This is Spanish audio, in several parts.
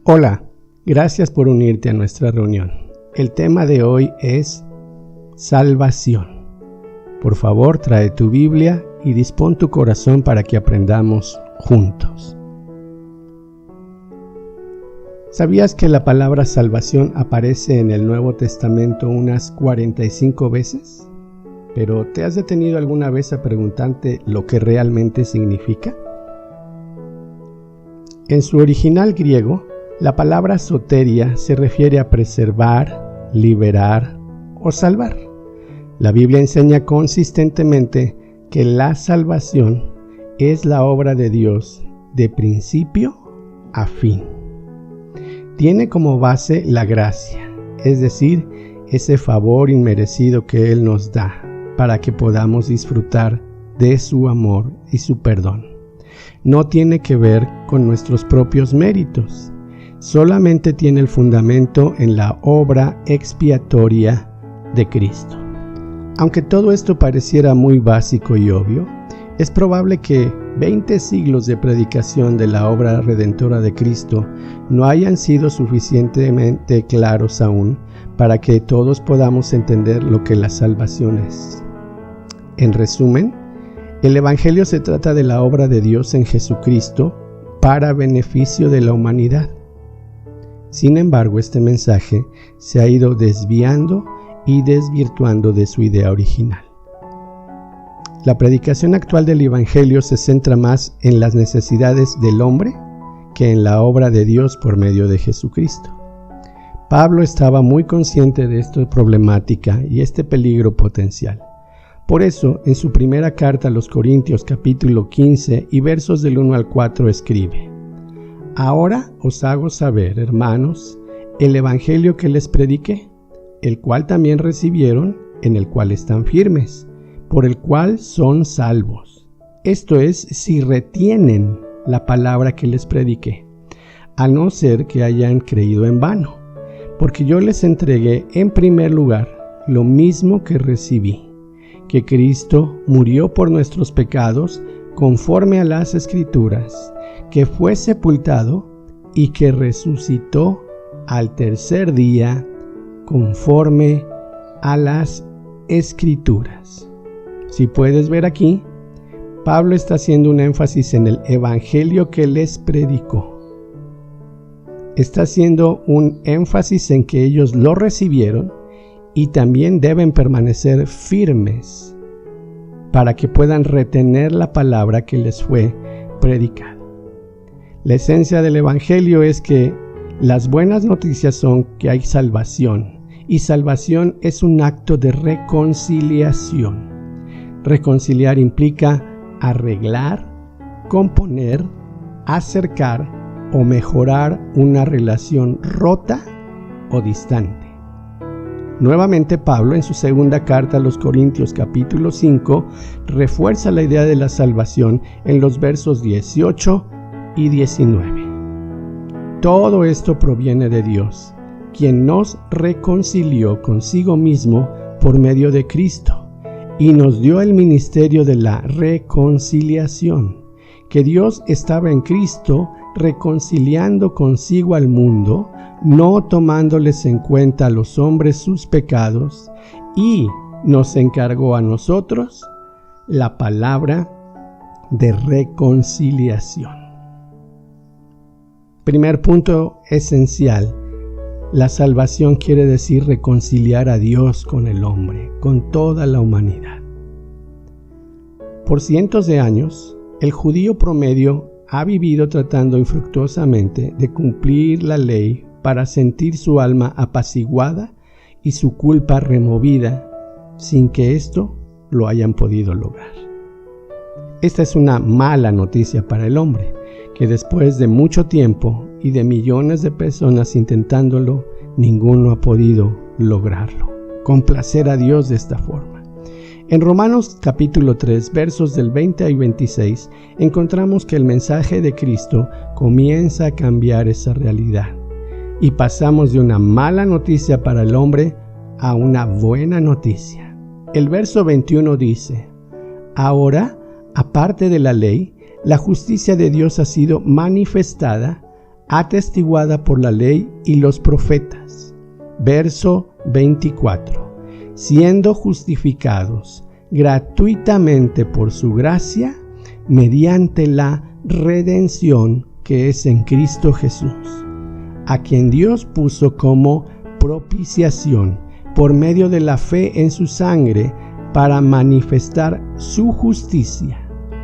Hola, gracias por unirte a nuestra reunión. El tema de hoy es salvación. Por favor, trae tu Biblia y dispón tu corazón para que aprendamos juntos. ¿Sabías que la palabra salvación aparece en el Nuevo Testamento unas 45 veces? ¿Pero te has detenido alguna vez a preguntarte lo que realmente significa? En su original griego, la palabra soteria se refiere a preservar, liberar o salvar. La Biblia enseña consistentemente que la salvación es la obra de Dios de principio a fin. Tiene como base la gracia, es decir, ese favor inmerecido que Él nos da para que podamos disfrutar de su amor y su perdón. No tiene que ver con nuestros propios méritos. Solamente tiene el fundamento en la obra expiatoria de Cristo. Aunque todo esto pareciera muy básico y obvio, es probable que 20 siglos de predicación de la obra redentora de Cristo no hayan sido suficientemente claros aún para que todos podamos entender lo que la salvación es. En resumen, el Evangelio se trata de la obra de Dios en Jesucristo para beneficio de la humanidad. Sin embargo, este mensaje se ha ido desviando y desvirtuando de su idea original. La predicación actual del Evangelio se centra más en las necesidades del hombre que en la obra de Dios por medio de Jesucristo. Pablo estaba muy consciente de esta problemática y este peligro potencial. Por eso, en su primera carta a los Corintios capítulo 15 y versos del 1 al 4 escribe: Ahora os hago saber, hermanos, el evangelio que les prediqué, el cual también recibieron, en el cual están firmes, por el cual son salvos. Esto es, si retienen la palabra que les prediqué, a no ser que hayan creído en vano, porque yo les entregué en primer lugar lo mismo que recibí, que Cristo murió por nuestros pecados conforme a las Escrituras, que fue sepultado y que resucitó al tercer día conforme a las Escrituras. Si puedes ver aquí, Pablo está haciendo un énfasis en el evangelio que les predicó. Está haciendo un énfasis en que ellos lo recibieron y también deben permanecer firmes para que puedan retener la palabra que les fue predicada. La esencia del evangelio es que las buenas noticias son que hay salvación, y salvación es un acto de reconciliación. Reconciliar implica arreglar, componer, acercar o mejorar una relación rota o distante. Nuevamente Pablo, en su segunda carta a los Corintios capítulo 5, refuerza la idea de la salvación en los versos 18 y 19. Todo esto proviene de Dios, quien nos reconcilió consigo mismo por medio de Cristo y nos dio el ministerio de la reconciliación, que Dios estaba en Cristo reconciliando consigo al mundo, no tomándoles en cuenta a los hombres sus pecados, y nos encargó a nosotros la palabra de reconciliación. Primer punto esencial: la salvación quiere decir reconciliar a Dios con el hombre, con toda la humanidad. Por cientos de años, el judío promedio ha vivido tratando infructuosamente de cumplir la ley para sentir su alma apaciguada y su culpa removida, sin que esto lo hayan podido lograr. Esta es una mala noticia para el hombre, que que después de mucho tiempo y de millones de personas intentándolo, ninguno ha podido lograrlo. Complacer a Dios de esta forma. En Romanos capítulo 3, versos del 20 al 26, encontramos que el mensaje de Cristo comienza a cambiar esa realidad. Y pasamos de una mala noticia para el hombre a una buena noticia. El verso 21 dice: ahora, aparte de la ley, la justicia de Dios ha sido manifestada, atestiguada por la ley y los profetas. Verso 24. Siendo justificados gratuitamente por su gracia, mediante la redención que es en Cristo Jesús, a quien Dios puso como propiciación por medio de la fe en su sangre, para manifestar su justicia,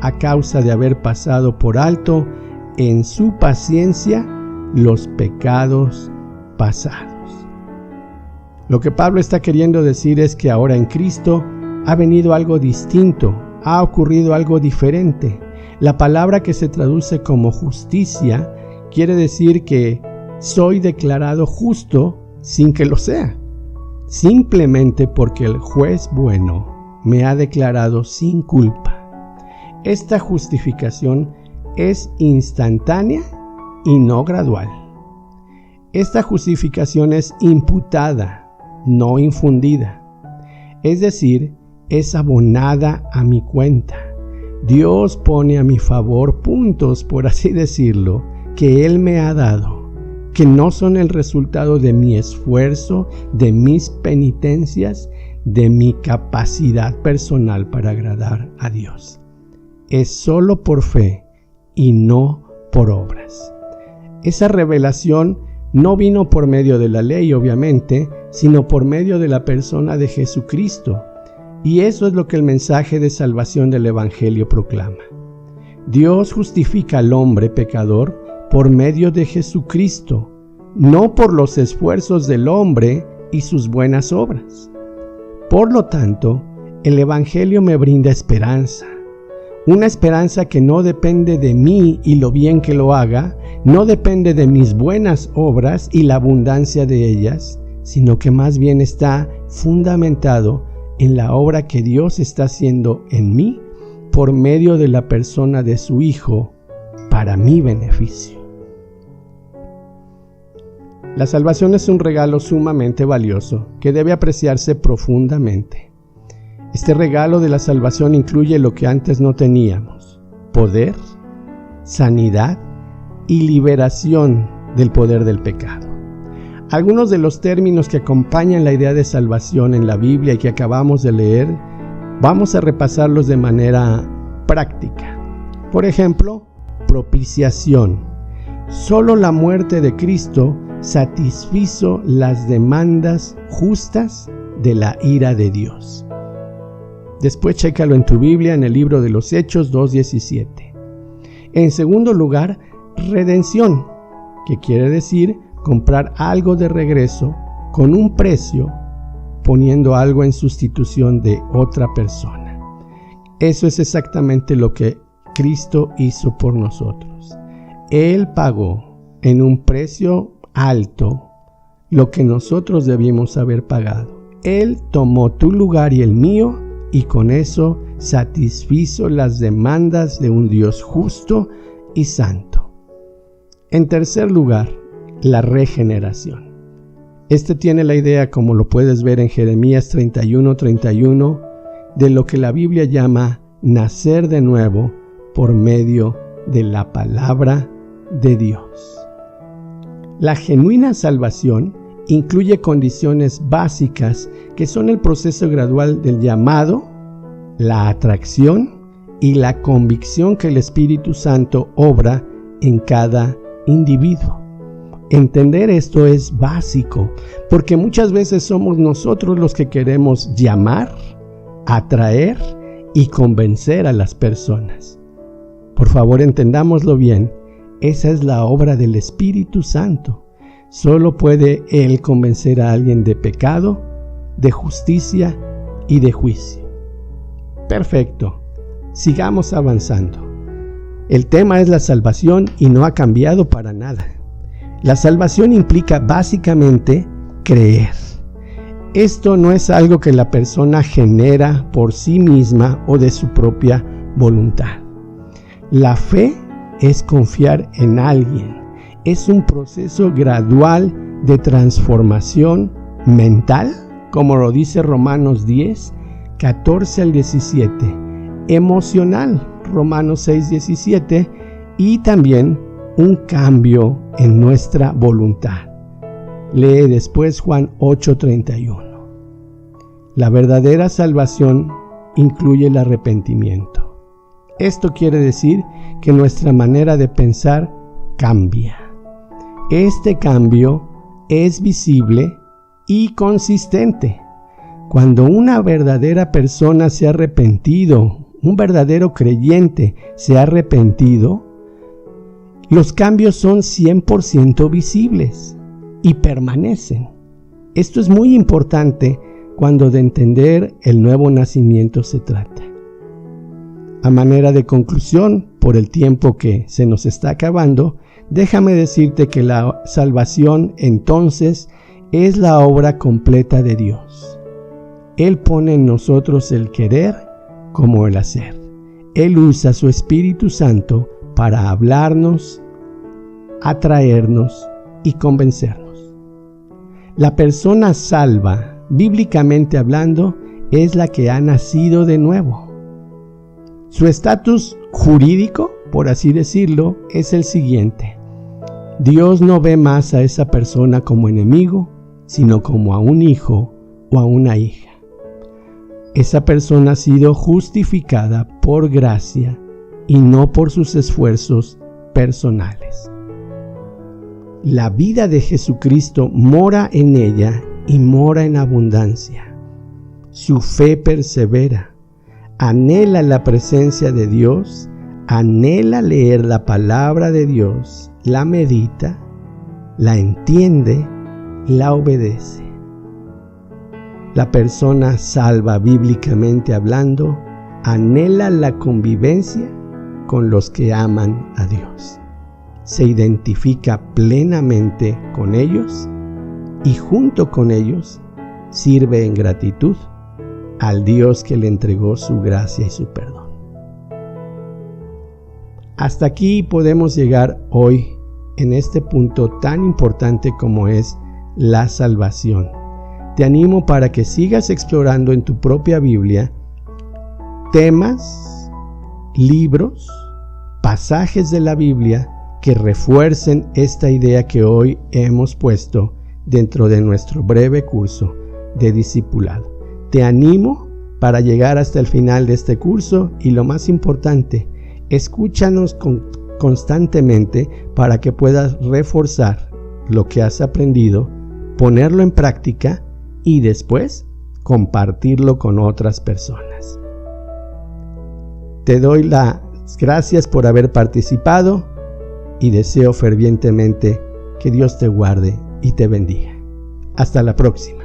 a causa de haber pasado por alto en su paciencia los pecados pasados. Lo que Pablo está queriendo decir es que ahora en Cristo ha venido algo distinto, ha ocurrido algo diferente. La palabra que se traduce como justicia quiere decir que soy declarado justo sin que lo sea, simplemente porque el juez bueno me ha declarado sin culpa. Esta justificación es instantánea y no gradual. Esta justificación es imputada, no infundida. Es decir, es abonada a mi cuenta. Dios pone a mi favor puntos, por así decirlo, que Él me ha dado, que no son el resultado de mi esfuerzo, de mis penitencias, de mi capacidad personal para agradar a Dios. Es solo por fe y no por obras. Esa revelación no vino por medio de la ley, obviamente, sino por medio de la persona de Jesucristo. Y eso es lo que el mensaje de salvación del Evangelio proclama. Dios justifica al hombre pecador por medio de Jesucristo, no por los esfuerzos del hombre y sus buenas obras. Por lo tanto, el Evangelio me brinda esperanza. Una esperanza que no depende de mí y lo bien que lo haga, no depende de mis buenas obras y la abundancia de ellas, sino que más bien está fundamentado en la obra que Dios está haciendo en mí por medio de la persona de su Hijo para mi beneficio. La salvación es un regalo sumamente valioso que debe apreciarse profundamente. Este regalo de la salvación incluye lo que antes no teníamos: poder, sanidad y liberación del poder del pecado. Algunos de los términos que acompañan la idea de salvación en la Biblia y que acabamos de leer, vamos a repasarlos de manera práctica. Por ejemplo, propiciación. Solo la muerte de Cristo satisfizo las demandas justas de la ira de Dios. Después chécalo en tu Biblia en el libro de los Hechos 2:17. En segundo lugar, redención, que quiere decir comprar algo de regreso con un precio, poniendo algo en sustitución de otra persona. Eso es exactamente lo que Cristo hizo por nosotros. Él pagó en un precio alto lo que nosotros debimos haber pagado. Él tomó tu lugar y el mío, y con eso satisfizo las demandas de un Dios justo y santo. En tercer lugar, la regeneración. Este tiene la idea, como lo puedes ver en Jeremías 31:31, de lo que la Biblia llama nacer de nuevo por medio de la palabra de Dios. La genuina salvación incluye condiciones básicas que son el proceso gradual del llamado, la atracción y la convicción que el Espíritu Santo obra en cada individuo. Entender esto es básico, porque muchas veces somos nosotros los que queremos llamar, atraer y convencer a las personas. Por favor, entendámoslo bien, esa es la obra del Espíritu Santo. Solo puede Él convencer a alguien de pecado, de justicia y de juicio. Perfecto, sigamos avanzando. El tema es la salvación y no ha cambiado para nada. La salvación implica básicamente creer. Esto no es algo que la persona genera por sí misma o de su propia voluntad. La fe es confiar en alguien. Es un proceso gradual de transformación mental, como lo dice Romanos 10, 14 al 17, emocional, Romanos 6, 17, y también un cambio en nuestra voluntad. Lee después Juan 8, 31. La verdadera salvación incluye el arrepentimiento. Esto quiere decir que nuestra manera de pensar cambia. Este cambio es visible y consistente. Cuando una verdadera persona se ha arrepentido, un verdadero creyente se ha arrepentido, los cambios son 100% visibles y permanecen. Esto es muy importante cuando de entender el nuevo nacimiento se trata. A manera de conclusión, por el tiempo que se nos está acabando, déjame decirte que la salvación entonces es la obra completa de Dios. Él pone en nosotros el querer como el hacer. Él usa su Espíritu Santo para hablarnos, atraernos y convencernos. La persona salva, bíblicamente hablando, es la que ha nacido de nuevo. Su estatus jurídico, por así decirlo, es el siguiente. Dios no ve más a esa persona como enemigo, sino como a un hijo o a una hija. Esa persona ha sido justificada por gracia y no por sus esfuerzos personales. La vida de Jesucristo mora en ella y mora en abundancia. Su fe persevera, anhela la presencia de Dios, anhela leer la palabra de Dios, la medita, la entiende, la obedece. La persona salva, bíblicamente hablando, anhela la convivencia con los que aman a Dios. Se identifica plenamente con ellos y junto con ellos sirve en gratitud al Dios que le entregó su gracia y su perdón. Hasta aquí podemos llegar hoy en este punto tan importante como es la salvación. Te animo para que sigas explorando en tu propia Biblia temas, libros, pasajes de la Biblia que refuercen esta idea que hoy hemos puesto dentro de nuestro breve curso de discipulado. Te animo para llegar hasta el final de este curso y lo más importante, escúchanos constantemente para que puedas reforzar lo que has aprendido, ponerlo en práctica y después compartirlo con otras personas. Te doy las gracias por haber participado y deseo fervientemente que Dios te guarde y te bendiga. Hasta la próxima.